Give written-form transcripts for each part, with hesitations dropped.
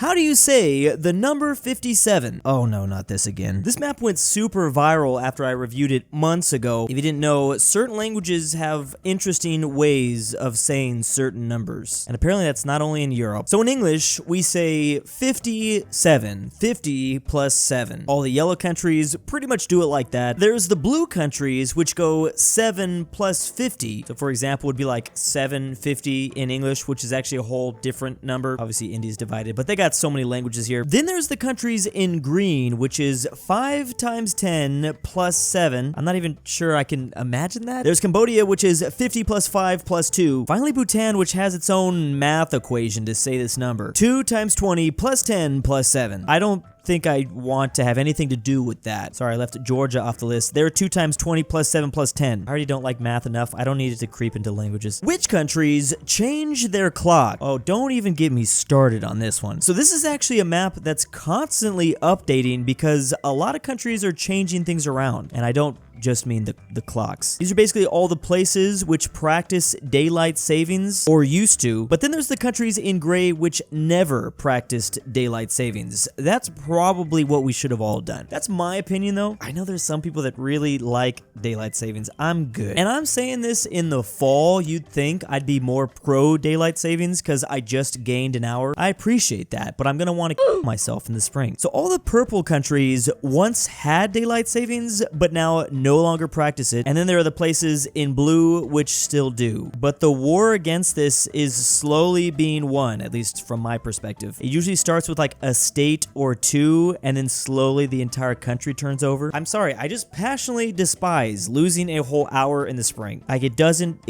How do you say the number 57? Oh no, not this again. This map went super viral after I reviewed it months ago. If you didn't know, certain languages have interesting ways of saying certain numbers. And apparently that's not only in Europe. So in English, we say 57. 50 plus 7. All the yellow countries pretty much do it like that. There's the blue countries, which go 7 plus 50. So for example, it would be like 750 in English, which is actually a whole different number. Obviously, India's divided, but they got so many languages here. Then there's the countries in green, which is 5 times 10 plus 7. I'm not even sure I can imagine that. There's Cambodia, which is 50 plus 5 plus 2. Finally, Bhutan, which has its own math equation to say this number. 2 times 20 plus 10 plus 7. I don't think I want to have anything to do with that. Sorry, I left Georgia off the list. There are 2 times 20 plus 7 plus 10. I already don't like math enough. I don't need it to creep into languages. Which countries change their clock? Oh, don't even get me started on this one. So this is actually a map that's constantly updating because a lot of countries are changing things around, and I don't just mean the clocks. These are basically all the places which practice daylight savings, or used to, but then there's the countries in gray which never practiced daylight savings. That's probably what we should have all done. That's my opinion though. I know there's some people that really like daylight savings. I'm good. And I'm saying this in the fall. You'd think I'd be more pro daylight savings because I just gained an hour. I appreciate that, but I'm gonna want to kill myself in the spring. So all the purple countries once had daylight savings, but now no longer practice it. And then there are the places in blue which still do. But the war against this is slowly being won, at least from my perspective. It usually starts with like a state or two, and then slowly the entire country turns over. I'm sorry, I just passionately despise losing a whole hour in the spring. Like it doesn't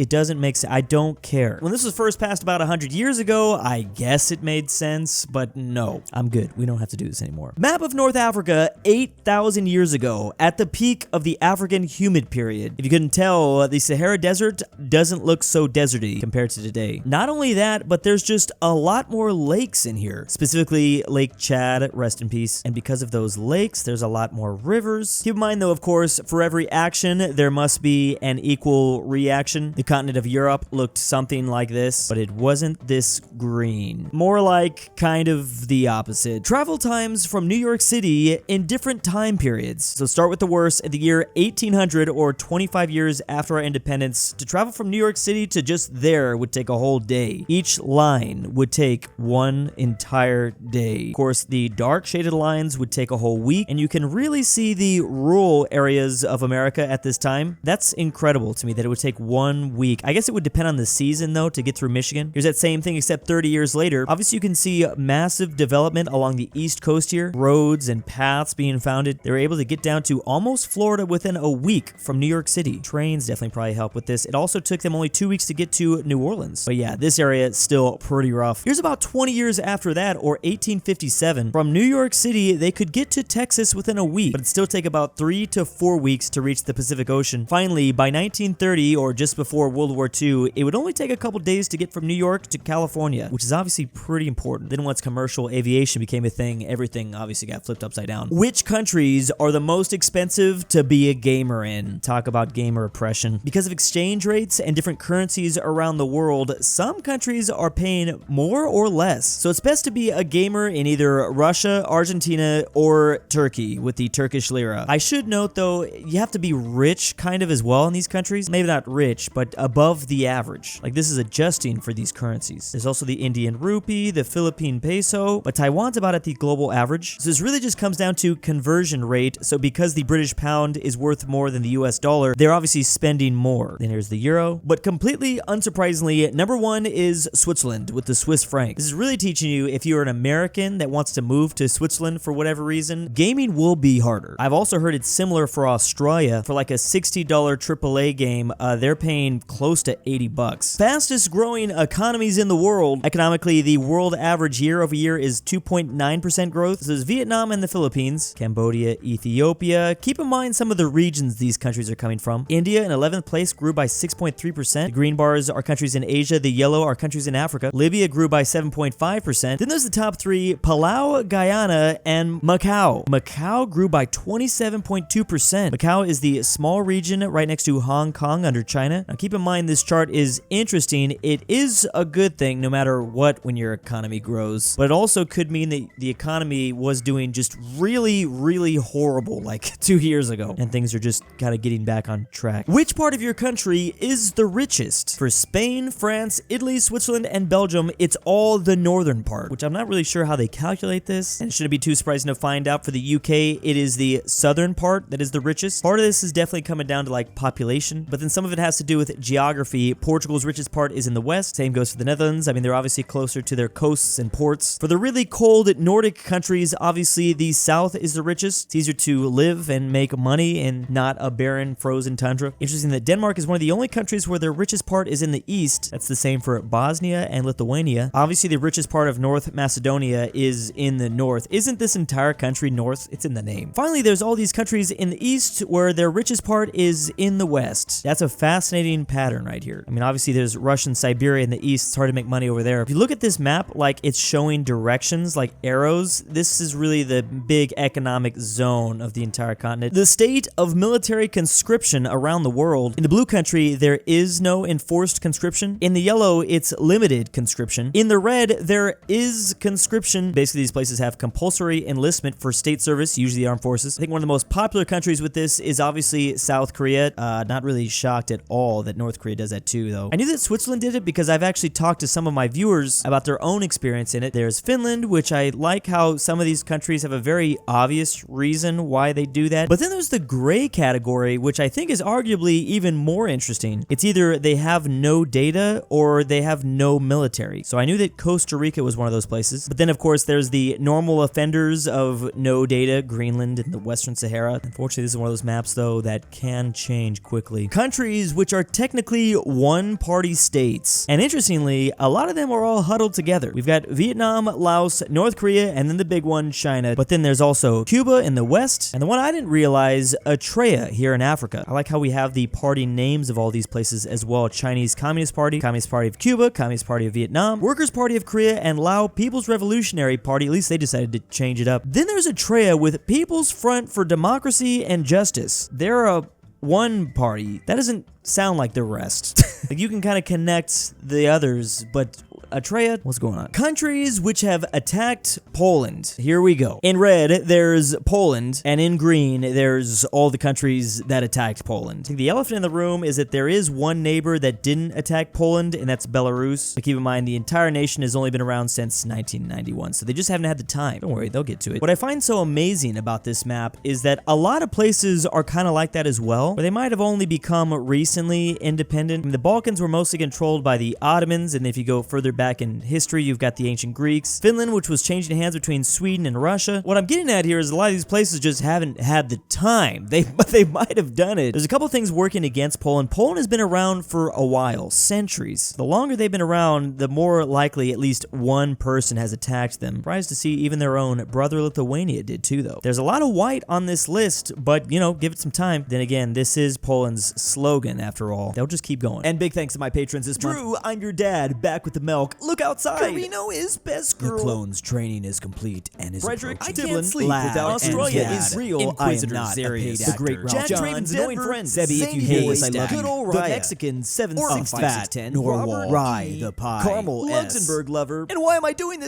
make sense. I don't care. When this was first passed about 100 years ago, I guess it made sense, but no, I'm good. We don't have to do this anymore. Map of North Africa 8,000 years ago, at the peak of the African humid period. If you couldn't tell, the Sahara Desert doesn't look so deserty compared to today. Not only that, but there's just a lot more lakes in here, specifically Lake Chad, rest in peace. And because of those lakes, there's a lot more rivers. Keep in mind though, of course, for every action, there must be an equal reaction. The continent of Europe looked something like this, but it wasn't this green. More like kind of the opposite. Travel times from New York City in different time periods. So start with the worst at the year 1800, or 25 years after our independence. To travel from New York City to just there would take a whole day. Each line would take one entire day. Of course, the dark shaded lines would take a whole week, and you can really see the rural areas of America at this time. That's incredible to me that it would take 1 week. I guess it would depend on the season though to get through Michigan. Here's that same thing except 30 years later. Obviously you can see massive development along the East Coast here. Roads and paths being founded. They were able to get down to almost Florida within a week from New York City. Trains definitely probably help with this. It also took them only 2 weeks to get to New Orleans. But yeah, this area is still pretty rough. Here's about 20 years after that, or 1857. From New York City, they could get to Texas within a week, but it'd still take about 3 to 4 weeks to reach the Pacific Ocean. Finally, by 1930, or just before World War II, it would only take a couple days to get from New York to California, which is obviously pretty important. Then once commercial aviation became a thing, everything obviously got flipped upside down. Which countries are the most expensive to be a gamer in? Talk about gamer oppression. Because of exchange rates and different currencies around the world, some countries are paying more or less. So it's best to be a gamer in either Russia, Argentina, or Turkey with the Turkish lira. I should note though, you have to be rich kind of as well in these countries. Maybe not rich, but above the average. Like this is adjusting for these currencies. There's also the Indian rupee, the Philippine peso, but Taiwan's about at the global average. So this really just comes down to conversion rate. So because the British pound is worth more than the US dollar, they're obviously spending more. Then here's the euro. But completely unsurprisingly, number one is Switzerland with the Swiss franc. This is really teaching you if you're an American that wants to move to Switzerland for whatever reason, gaming will be harder. I've also heard it's similar for Australia. For like a $60 AAA game, they're paying close to 80 bucks. Fastest growing economies in the world. Economically, the world average year over year is 2.9% growth. This is Vietnam and the Philippines, Cambodia, Ethiopia. Keep in mind some of the regions regions these countries are coming from. India in 11th place grew by 6.3%. The green bars are countries in Asia. The yellow are countries in Africa. Libya grew by 7.5%. Then there's the top three, Palau, Guyana, and Macau. Macau grew by 27.2%. Macau is the small region right next to Hong Kong under China. Now keep in mind this chart is interesting. It is a good thing no matter what when your economy grows, but it also could mean that the economy was doing just really horrible like 2 years ago, and things are just kind of getting back on track. Which part of your country is the richest? For Spain, France, Italy, Switzerland, and Belgium, it's all the northern part, which I'm not really sure how they calculate this, and it shouldn't be too surprising to find out. For the UK, it is the southern part that is the richest. Part of this is definitely coming down to like population, but then some of it has to do with geography. Portugal's richest part is in the west. Same goes for the Netherlands. I mean, they're obviously closer to their coasts and ports. For the really cold Nordic countries, obviously the south is the richest. It's easier to live and make money and not a barren frozen tundra. Interesting that Denmark is one of the only countries where their richest part is in the east. That's the same for Bosnia and Lithuania. Obviously the richest part of North Macedonia is in the north. Isn't this entire country north? It's in the name. Finally, there's all these countries in the east where their richest part is in the west. That's a fascinating pattern right here. I mean, obviously there's Russian Siberia in the east. It's hard to make money over there. If you look at this map, like it's showing directions like arrows, this is really the big economic zone of the entire continent. The state of military conscription around the world. In the blue country, there is no enforced conscription. In the yellow, it's limited conscription. In the red, there is conscription. Basically, these places have compulsory enlistment for state service, usually the armed forces. I think one of the most popular countries with this is obviously South Korea. Not really shocked at all that North Korea does that too, though. I knew that Switzerland did it because I've actually talked to some of my viewers about their own experience in it. There's Finland, which I like how some of these countries have a very obvious reason why they do that. But then there's the gray category, which I think is arguably even more interesting. It's either they have no data or they have no military. So I knew that Costa Rica was one of those places. But then, of course, there's the normal offenders of no data, Greenland and the Western Sahara. Unfortunately, this is one of those maps, though, that can change quickly. Countries which are technically one-party states. And interestingly, a lot of them are all huddled together. We've got Vietnam, Laos, North Korea, and then the big one, China. But then there's also Cuba in the west, and the one I didn't realize, Eritrea here in Africa. I like how we have the party names of all these places as well. Chinese Communist Party, Communist Party of Cuba, Communist Party of Vietnam, Workers' Party of Korea, and Lao People's Revolutionary Party. At least they decided to change it up. Then there's Eritrea with People's Front for Democracy and Justice. They're a one party. That doesn't sound like the rest. Like you can kind of connect the others, but Eritrea, what's going on? Countries which have attacked Poland. Here we go. In red, there's Poland, and in green, there's all the countries that attacked Poland. I think the elephant in the room is that there is one neighbor that didn't attack Poland, and that's Belarus. But keep in mind, the entire nation has only been around since 1991, so they just haven't had the time. Don't worry, they'll get to it. What I find so amazing about this map is that a lot of places are kind of like that as well, but they might have only become recently independent. I mean, the Balkans were mostly controlled by the Ottomans, and if you go further back in history, you've got the ancient Greeks. Finland, which was changing hands between Sweden and Russia. What I'm getting at here is a lot of these places just haven't had the time. They might have done it. There's a couple things working against Poland. Poland has been around for a while, centuries. The longer they've been around, the more likely at least one person has attacked them. Surprised to see even their own brother Lithuania did too, though. There's a lot of white on this list, but you know, give it some time. Then again, this is Poland's slogan after all. They'll just keep going. And big thanks to my patrons this month. Drew, I'm your dad, back with the milk. Look outside. KirinoIsBestGirl. Your clone's training is complete and is Fredrik approaching. Tibblin. Without Australia is real. InquisitorXarius. TheGreatRalphy. Traven's annoying friend. Sebby, if you hear this, I love you. GoodOldRyah. The Mexican 76510. RyeThePie. Carmel S. LuxembourgLover. And why am I doing this?